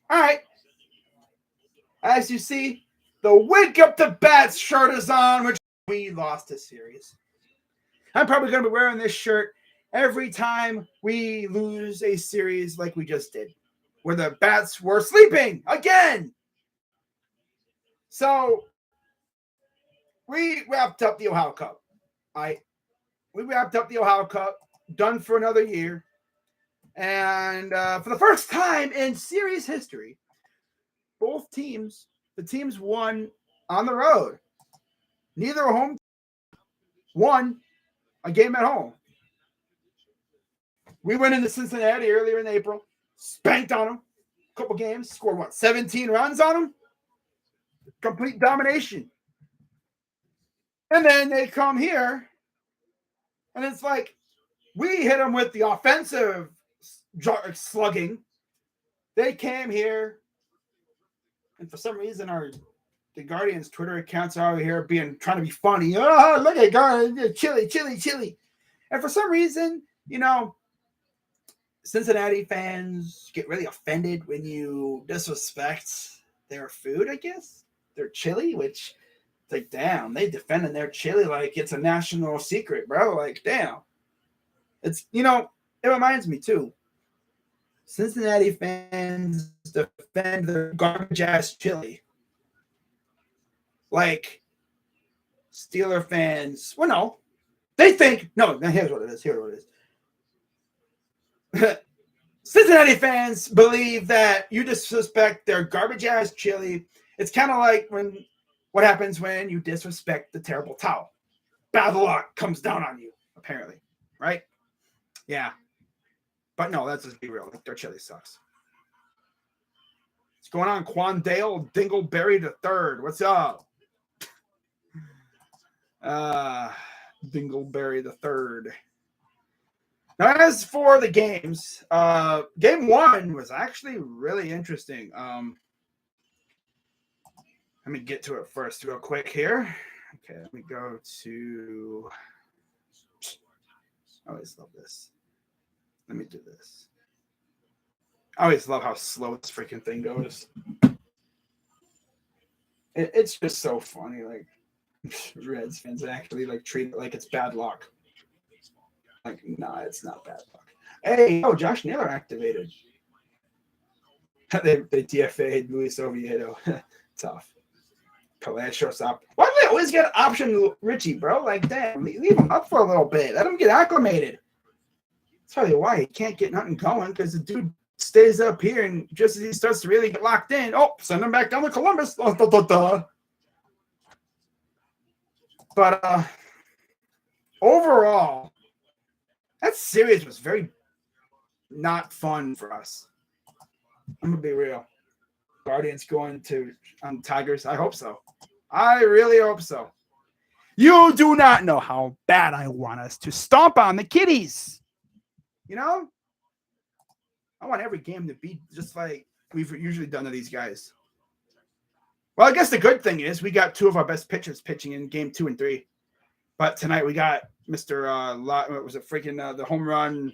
All right. As you see, the Wake Up the Bats shirt is on, which we lost this series. I'm probably going to be wearing this shirt every time we lose a series like we just did, where the Bats were sleeping again. So we wrapped up the Ohio Cup. We wrapped up the Ohio Cup, done for another year. And for the first time in series history, both teams, the teams won on the road. Neither home won a game at home. We went into Cincinnati earlier in April, spanked on them, a couple games, scored 17 runs on them? Complete domination. And then they come here, and it's like we hit them with the offensive slugging. They came here, and for some reason, the Guardians' Twitter accounts are out here trying to be funny. Oh, look at Guardians, chilly. And for some reason, Cincinnati fans get really offended when you disrespect their food, I guess. Their chili, which, like, damn, they defending their chili like it's a national secret, bro. Like, damn. It's, it reminds me, too. Cincinnati fans defend their garbage-ass chili. Like, Steeler fans, well, no. They think, no, here's what it is. Cincinnati fans believe that you disrespect their garbage-ass chili. It's kind of like what happens when you disrespect the terrible towel. Bad luck comes down on you, apparently, right? Yeah. But no, let's just be real. Their chili sucks. What's going on, Quandale Dingleberry III? What's up? Dingleberry III. Now, as for the games, game one was actually really interesting. Let me get to it first real quick here. Okay, let me go to... I always love this. Let me do this. I always love how slow this freaking thing goes. It's just so funny. Like, Reds fans actually treat it like it's bad luck. Like, nah, it's not bad luck. Hey, Josh Naylor activated. they DFA'd Luis Oviedo. Tough. Pelé shortstop. Why do they always get option Richie, bro? Like, damn, leave him up for a little bit. Let him get acclimated. I'll tell you why. He can't get nothing going because the dude stays up here, and just as he starts to really get locked in, send him back down to Columbus. But overall, that series was very not fun for us. I'm going to be real. Guardians going to Tigers. I hope so. I really hope so. You do not know how bad I want us to stomp on the Kitties. I want every game to be just like we've usually done to these guys. Well, I guess the good thing is we got two of our best pitchers pitching in game 2 and 3. But tonight we got Mr. The home run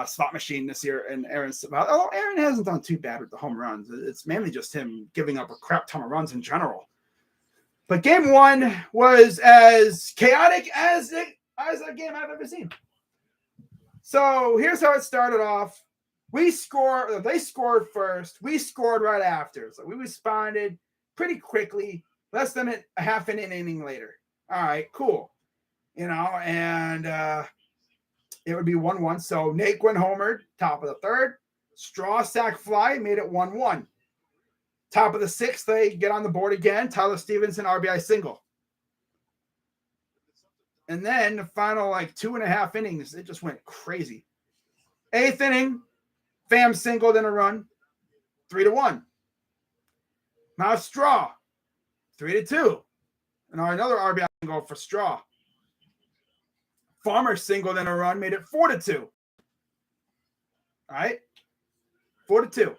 slot machine this year, and Aaron. Although Aaron hasn't done too bad with the home runs. It's mainly just him giving up a crap ton of runs in general. But game 1 was as chaotic as a game I've ever seen. So here's how it started off. They scored first. We scored right after. So we responded pretty quickly, less than a half an inning later. All right, cool. And it would be 1-1. So Naquin homered, top of the 3rd. Straw sac fly made it 1-1. Top of the 6th, they get on the board again. Tyler Stevenson, RBI single. And then the final 2.5 innings, it just went crazy. 8th inning, Pham singled in a run, 3-1. Now Straw, 3-2. And another RBI single for Straw. Farmer singled in a run, made it 4-2. All right, 4-2.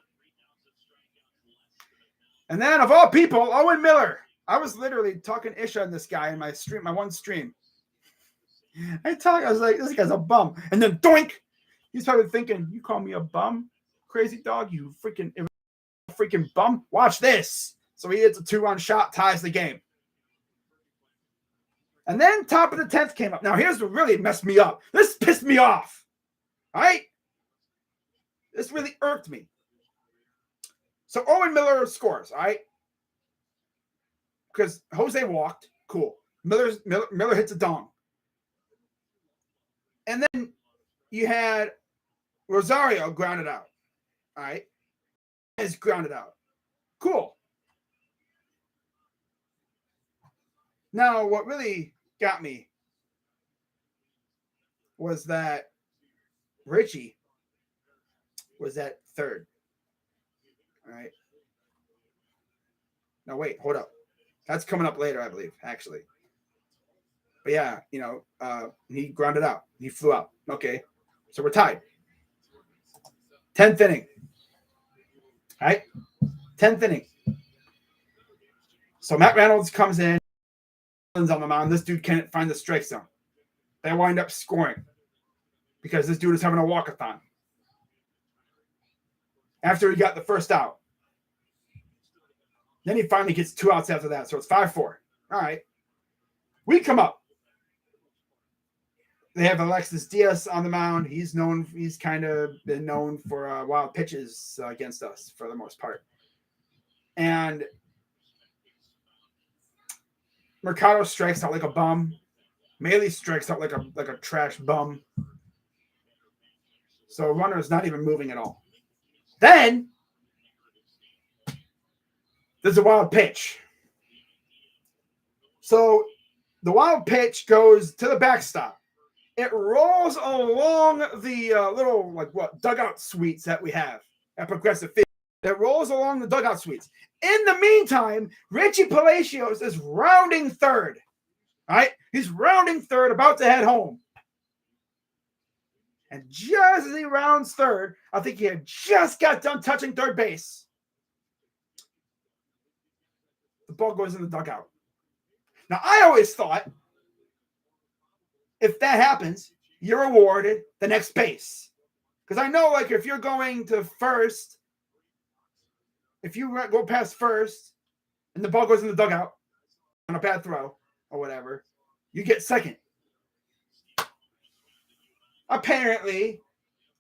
And then, of all people, Owen Miller. I was literally talking ish on this guy in my one stream. I was like, this guy's a bum. And then doink! He's probably thinking, you call me a bum? Crazy dog, you freaking freaking bum. Watch this. So he hits a 2-run shot, ties the game. And then top of the 10th came up. Now, here's what really messed me up. This pissed me off. All right? This really irked me. So Owen Miller scores, all right? Because Jose walked. Cool. Miller hits a dong. And then you had Rosario grounded out. All right? Is grounded out. Cool. Now, what really got me was that Richie was at third. All right. Now, wait, hold up. That's coming up later, I believe, actually. But yeah, he grounded out. He flew out. Okay. So we're tied. 10th inning. All right. 10th inning. So Matt Reynolds comes in on the mound. This dude can't find the strike zone. They wind up scoring because this dude is having a walk-a-thon. After he got the first out. Then he finally gets 2 outs after that. So it's 5-4. All right. We come up. They have Alexis Diaz on the mound. He's kind of been known for wild pitches against us for the most part. And Mercado strikes out like a bum. Maley strikes out like a trash bum. So runner is not even moving at all. Then there's a wild pitch. So the wild pitch goes to the backstop. It rolls along the little dugout suites that we have at Progressive Field. It rolls along the dugout suites. In the meantime, Richie Palacios is rounding third. All right, he's rounding third, about to head home. And just as he rounds third, I think he had just got done touching third base. The ball goes in the dugout. Now, I always thought if that happens, you're awarded the next base. Because I know, if you're going to first, if you go past first and the ball goes in the dugout on a bad throw or whatever, you get second. Apparently,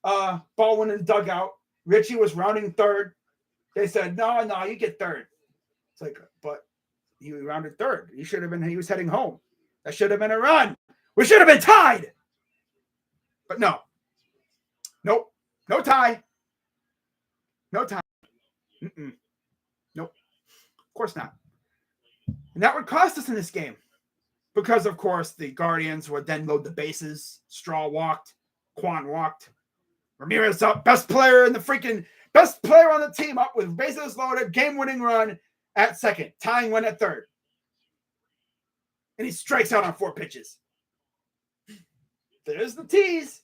ball went in the dugout. Richie was rounding third. They said, no, you get third. It's but he rounded third. He was heading home. That should have been a run. We should have been tied. But no. Nope. No tie. No tie. Nope. Of course not. And that would cost us in this game. Because, of course, the Guardians would then load the bases. Straw walked. Quan walked. Ramirez up. Best player on the team up with bases loaded. Game-winning run at second. Tying one at third. And he strikes out on 4 pitches. There's the tease.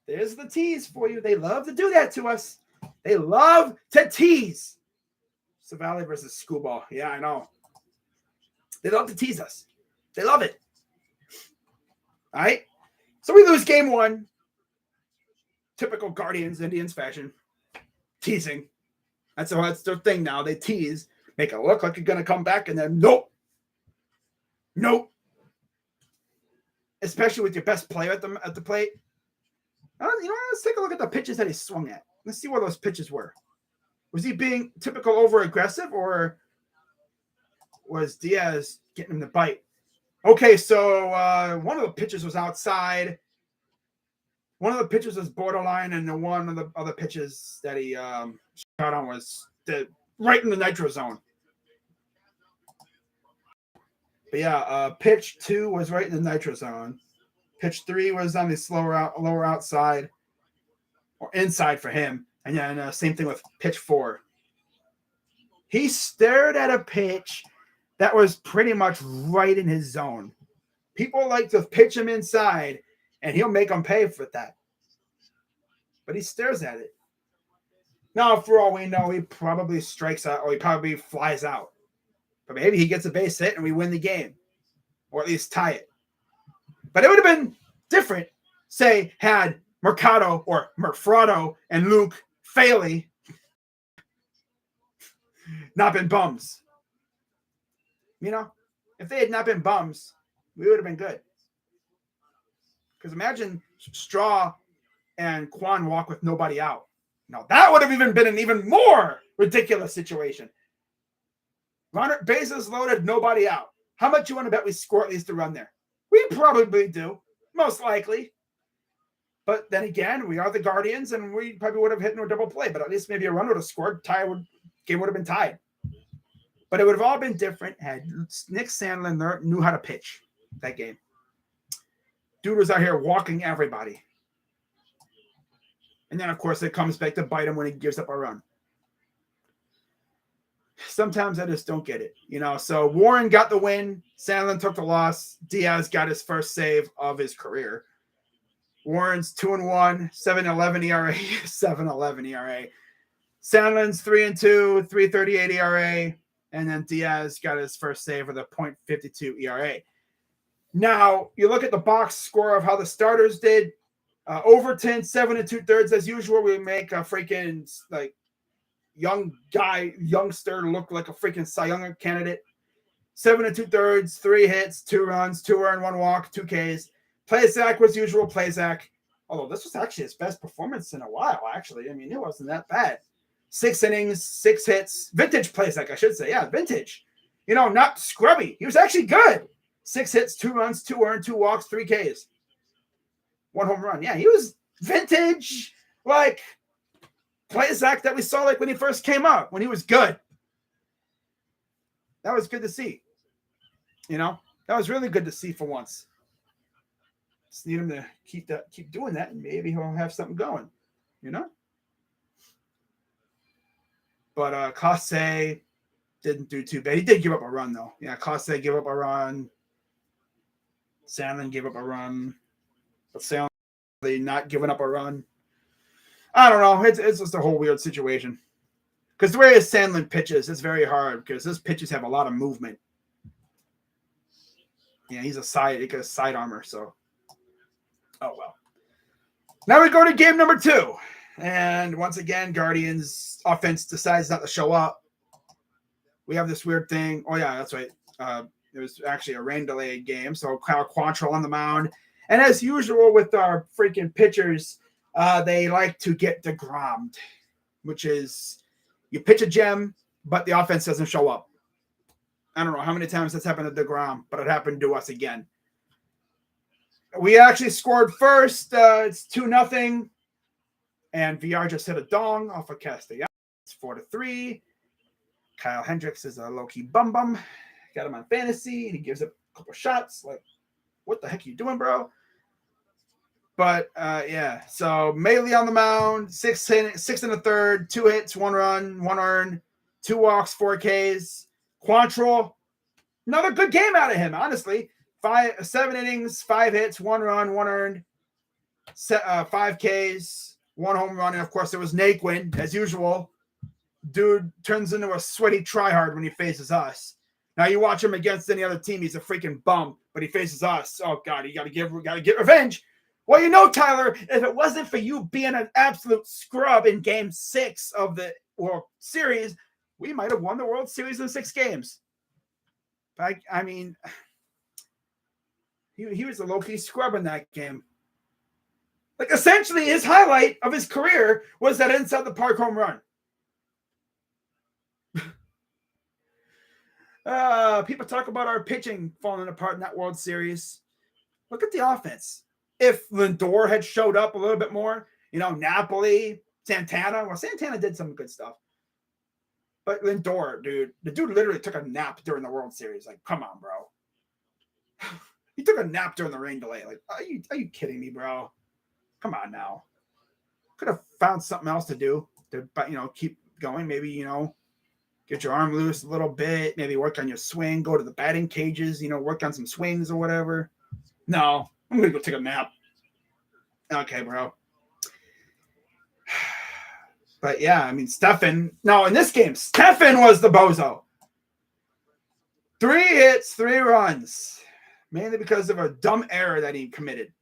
There's the tease for you. They love to do that to us. They love to tease. Savali versus Screwball. Yeah, I know. They love to tease us. They love it. All right. So we lose game 1. Typical Guardians, Indians fashion. Teasing. That's their thing now. They tease. Make it look like you're going to come back, and then nope. Especially with your best player at the plate. Let's take a look at the pitches that he swung at. Let's see what those pitches were. Was he being typical over-aggressive, or was Diaz getting him to bite? Okay, so one of the pitches was outside. One of the pitches was borderline, and one of the other pitches that he shot on was right in the nitro zone. But yeah, pitch 2 was right in the nitro zone. Pitch 3 was on the lower outside, or inside for him. And then same thing with pitch 4. He stared at a pitch that was pretty much right in his zone. People like to pitch him inside, and he'll make them pay for that. But he stares at it. Now, for all we know, he probably strikes out, or he probably flies out. But maybe he gets a base hit and we win the game. Or at least tie it. But it would have been different, say, had Mercado or Merfrado and Luke Faley not been bums. You know, if they had not been bums, we would have been good. Because imagine Straw and Quan walk with nobody out. Now, that would have even been an even more ridiculous situation. Runner, bases loaded, nobody out. How much you want to bet we score at least a run there? We probably do, most likely. But then again, we are the Guardians, and we probably would have hit no double play. But at least maybe a run would have scored. Game would have been tied. But it would have all been different had Nick Sandlin knew how to pitch that game. Dude was out here walking everybody. And then, of course, it comes back to bite him when he gives up a run. Sometimes I just don't get it. So Warren got the win. Sandlin took the loss. Diaz got his first save of his career. Warren's 2-1, 7.11 ERA, 7.11 ERA. Sandlin's 3-2, 3.38 ERA. And then Diaz got his first save with a .52 ERA. Now, you look at the box score of how the starters did. Overton, 7 2/3 as usual. We make a freaking youngster look like a freaking Cy Young candidate. 7 2/3, 3 hits, 2 runs, 2 earned, 1 walk, 2 Ks. Plezak was usual Plezak. Although this was actually his best performance in a while, actually. I mean, it wasn't that bad. 6 innings, 6 hits. Vintage Plezak, I should say. Yeah, vintage. Not scrubby. He was actually good. 6 hits, 2 runs, 2 earned, 2 walks, 3 Ks. 1 home run. Yeah, he was vintage, Plezak that we saw when he first came up, when he was good. That was good to see. That was really good to see for once. Just need him to keep doing that, and maybe he'll have something going. But Kase didn't do too bad. He did give up a run, though. Yeah, Kase gave up a run. Sandlin gave up a run. But Sandlin not giving up a run. I don't know. It's just a whole weird situation. Because the way his Sandlin pitches, it's very hard because his pitches have a lot of movement. Yeah, he's a side armor, so. Oh, well. Now we go to game number 2. And once again, Guardians offense decides not to show up. We have this weird thing. Oh, yeah, that's right. It was actually a rain delayed game. So Kyle Quantrill on the mound. And as usual with our freaking pitchers, they like to get DeGrommed, which is you pitch a gem, but the offense doesn't show up. I don't know how many times that's happened to DeGrom, but it happened to us again. We actually scored first. It's 2-0. And VR just hit a dong off of Castellanos. It's 4-3. Kyle Hendricks is a low-key bum. Got him on fantasy. And he gives up a couple shots. What the heck are you doing, bro? But, yeah. So, Maley on the mound. 6 1/3. 2 hits, 1 run, 1 earned. 2 walks, 4 Ks. Quantrill. Another good game out of him, honestly. 7 innings, 5 hits, 1 run, 1 earned. 5 Ks. 1 home run. And, of course, there was Naquin, as usual. Dude turns into a sweaty tryhard when he faces us. Now you watch him against any other team, he's a freaking bum, but he faces us. Oh God, you gotta get revenge. Well, Tyler, if it wasn't for you being an absolute scrub in game 6 of the World Series, we might have won the World Series in 6 games. I mean, he was a low-key scrub in that game. Essentially, his highlight of his career was that inside the park home run. People talk about our pitching falling apart in that World Series. Look at the offense. If Lindor had showed up a little bit more, Napoli, Santana. Well, Santana did some good stuff. But Lindor, dude, the dude literally took a nap during the World Series. Come on, bro. He took a nap during the rain delay. Are you kidding me, bro? Come on now. Could have found something else to do to, keep going. Maybe, get your arm loose a little bit. Maybe work on your swing. Go to the batting cages. Work on some swings or whatever. No, I'm going to go take a nap. Okay, bro. But yeah, I mean, Stefan. No, in this game, Stefan was the bozo. 3 hits, 3 runs. Mainly because of a dumb error that he committed.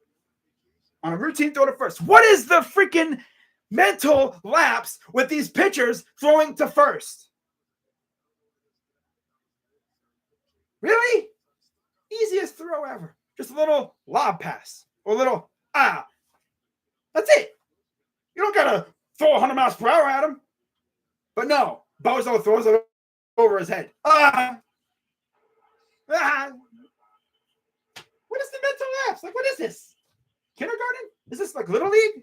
On a routine throw to first. What is the freaking mental lapse with these pitchers throwing to first? Really? Easiest throw ever. Just a little lob pass or a little That's it. You don't gotta throw 100 miles per hour at him. But no, Bozo throws it over his head. What is the mental lapse? Like, what is this? Kindergarten? Is this like Little League?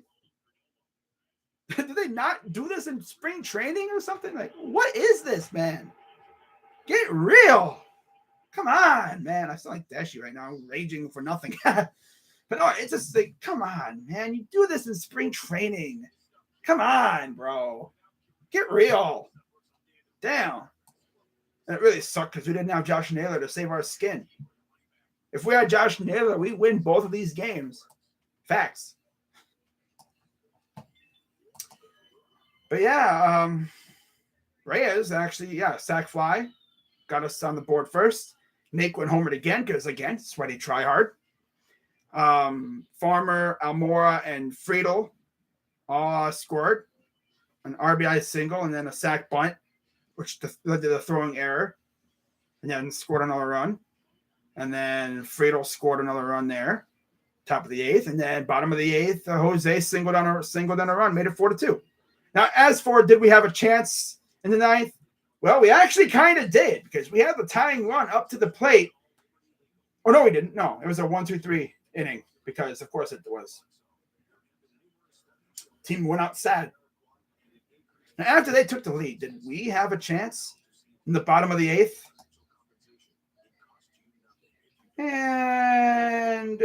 Do they not do this in spring training or something? Like, what is this, man? Get real. Come on, man. I sound like Dashi right now, raging for nothing. But no, it's just like, come on, man. You do this in spring training. Come on, bro. Get real. Damn. And it really sucked because we didn't have Josh Naylor to save our skin. If we had Josh Naylor, we win both of these games. Facts. But yeah, Reyes actually, sack fly. Got us on the board first. Nate went homered again because, again, sweaty try hard. Farmer, Almora, and Friedel all scored an RBI single and then a sack bunt, which led to the throwing error, and then scored another run. And then Friedel scored another run there, top of the eighth. And then bottom of the eighth, Jose singled on a run, made it 4-2. Now, as for did we have a chance in the ninth? Well, we actually kind of did because we had the tying run up to the plate. Oh, no, we didn't. No, it was a 1-2-3 inning because, of course, it was. Team went out sad. Now, after they took the lead, did we have a chance in the bottom of the eighth? And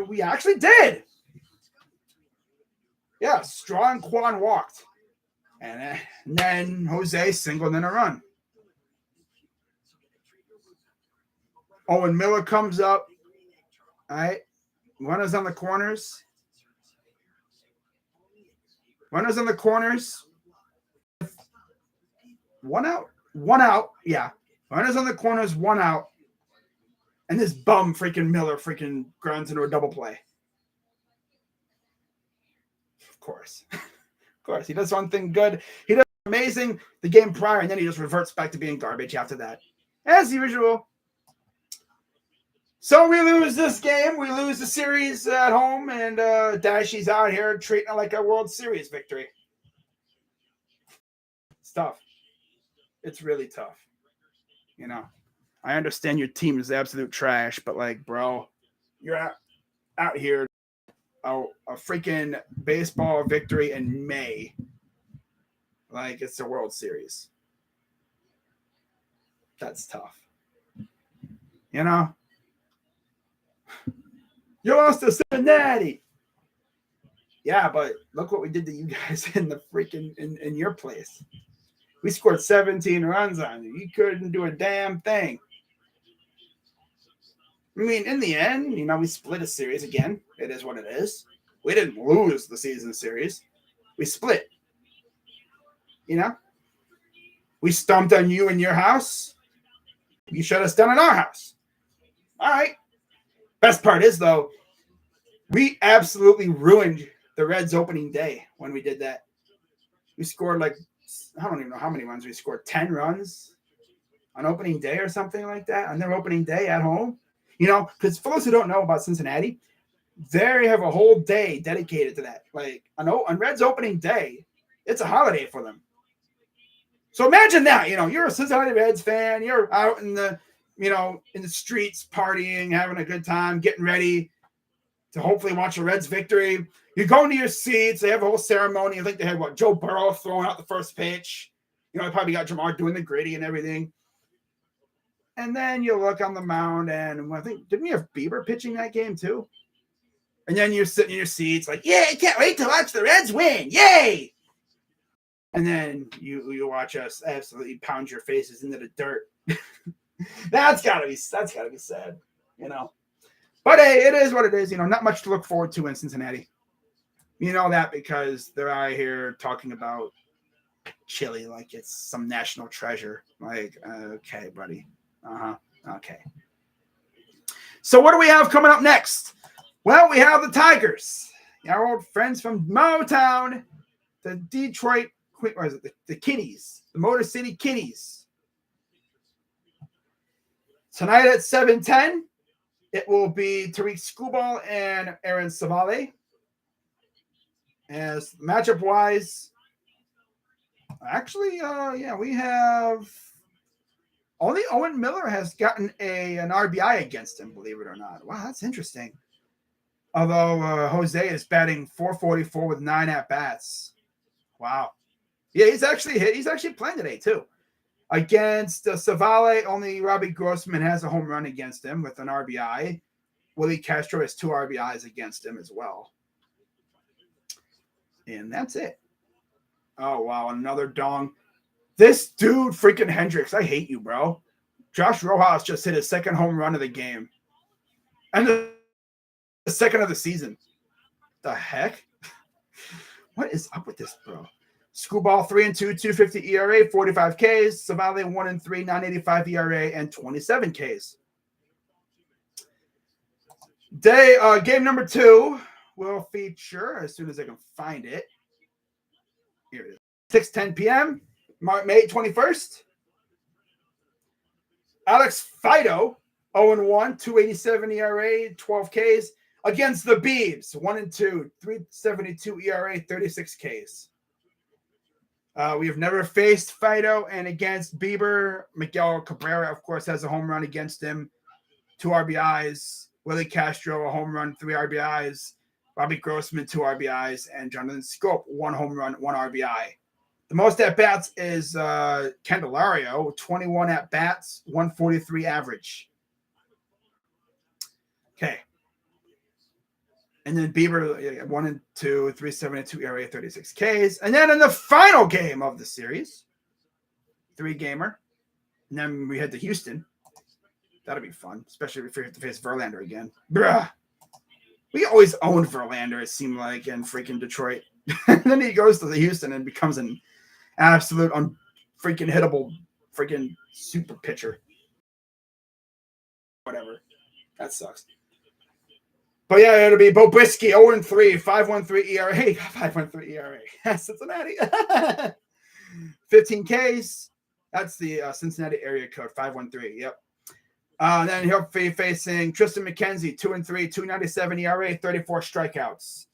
we actually did. Yeah, Straw and Quan walked. And then Jose singled in a run. Owen Miller comes up. All right. Runners on the corners. Runners on the corners. One out. Yeah. Runners on the corners, one out. And this bum freaking Miller freaking grounds into a double play. Of course. Of course. He does one thing good. He does amazing the game prior, and then he just reverts back to being garbage after that. As usual. So we lose this game. We lose the series at home, and Dashi's out here treating it like a World Series victory. It's tough. It's really tough. You know, I understand your team is absolute trash, but like, bro, you're out here a freaking baseball victory in May. Like, it's the World Series. That's tough. You know? You lost to Cincinnati. Yeah, but look what we did to you guys in the freaking in your place. We scored 17 runs on you. You couldn't do a damn thing. I mean, in the end, you know, we split a series again. It is what it is. We didn't lose the season series. We split. You know? We stomped on you in your house. You shut us down in our house. All right. Best part is, though, we absolutely ruined the Reds opening day when we did that. We scored like, I don't even know how many runs we scored. 10 runs on opening day or something like that on their opening day at home. You know, because for those who don't know about Cincinnati, they have a whole day dedicated to that. Like, on Reds opening day, it's a holiday for them. So imagine that, you know, you're a Cincinnati Reds fan. You're out in the, you know, in the streets partying, having a good time, getting ready to hopefully watch a Reds victory. You go into your seats. They have a whole ceremony. I think they had, Joe Burrow throwing out the first pitch. You know, they probably got Jamar doing the gritty and everything. And then you look on the mound, and I think, didn't we have Bieber pitching that game too? And then you're sitting in your seats like, yeah, I can't wait to watch the Reds win. Yay! And then you watch us absolutely pound your faces into the dirt. That's gotta be sad, you know. But hey, it is what it is. You know, not much to look forward to in Cincinnati. You know that because they're out here talking about chili like it's some national treasure. Like, okay, buddy. Okay. So what do we have coming up next? Well, we have the Tigers, our old friends from Motown, the Detroit, or is it the Kitties, the Motor City Kitties. Tonight at 7:10, it will be Tariq Skubal and Aaron Savale. As matchup wise, actually, we have only Owen Miller has gotten an RBI against him, believe it or not. Wow, that's interesting. Although Jose is batting .444 with 9 at bats. Wow. Yeah, he's actually hit. He's actually playing today too. Against Savale, only Robbie Grossman has a home run against him with an RBI. Willie Castro has 2 RBIs against him as well. And that's it. Oh, wow. Another dong. This dude, freaking Hendricks, I hate you, bro. Josh Rojas just hit his second home run of the game. And the second of the season. The heck? What is up with this, bro? Skubal 3-2, 250 ERA, 45 Ks. Savale 1-3, 985 ERA, and 27 Ks. Game number 2 will feature, as soon as I can find it. Here it is. 6:10 p.m. May 21st. Alex Fido, 0-1, 287 ERA, 12 Ks. Against the Beebs, 1-2, 372 ERA, 36 Ks. We have never faced Fido, and against Bieber, Miguel Cabrera, of course, has a home run against him, 2 RBIs. Willie Castro, a home run, 3 RBIs. Robbie Grossman, 2 RBIs, and Jonathan Scope, 1 home run, 1 RBI. The most at-bats is Candelario, 21 at-bats, 143 average. Okay. And then Bieber, 1-2, 372 ERA, 36 Ks. And then in the final game of the series, 3-gamer. And then we head to Houston. That'll be fun, especially if we have to face Verlander again. Bruh. We always owned Verlander, it seemed like, in freaking Detroit. And then he goes to the Houston and becomes an absolute freaking hittable freaking super pitcher. Whatever. That sucks. But yeah, it'll be Bobrisky, 0-3, 5.13 ERA. 5.13 ERA. Cincinnati. 15 Ks. That's the Cincinnati area code, 513. Yep. Then he'll be facing Tristan McKenzie, 2-3, 297 ERA, 34 strikeouts.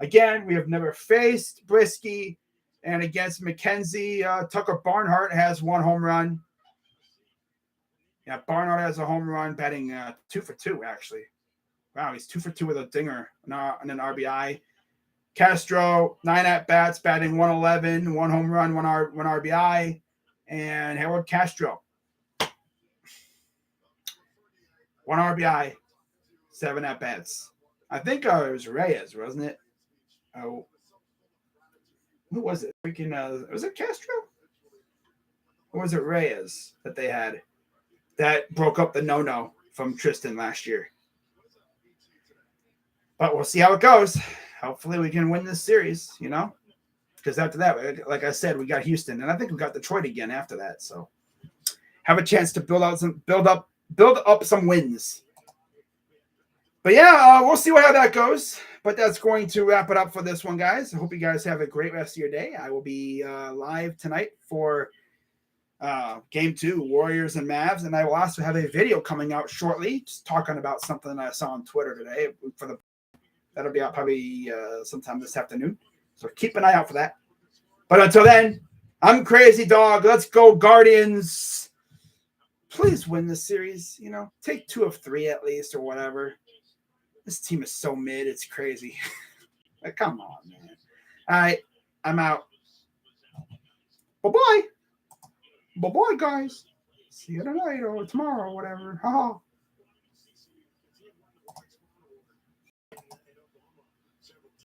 Again, we have never faced Brisky. And against McKenzie, Tucker Barnhart has 1 home run. Yeah, Barnhart has a home run, batting 2 for 2, actually. Wow, he's 2 for 2 with a dinger and an RBI. Castro, 9 at-bats, batting 111, 1 home run, 1 RBI. And Harold Castro, 1 RBI, 7 at-bats. I think it was Reyes, wasn't it? Oh, who was it? Freaking, was it Castro? Or was it Reyes that they had that broke up the no-no from Tristan last year? But we'll see how it goes. Hopefully we can win this series, because after that, like I said, we got Houston, and I think we got Detroit again after that. So have a chance to build up some wins. But yeah, we'll see how that goes. But that's going to wrap it up for this one, guys. I hope you guys have a great rest of your day. I will be live tonight for Game 2, Warriors and Mavs, and I will also have a video coming out shortly, just talking about something that I saw on Twitter today. That'll be out probably sometime this afternoon. So keep an eye out for that. But until then, I'm Crazy Dog. Let's go, Guardians. Please win this series. Take 2 of 3 at least or whatever. This team is so mid. It's crazy. Like, come on, man. All right. I'm out. Bye-bye. Bye-bye, guys. See you tonight or tomorrow or whatever. Ha-ha.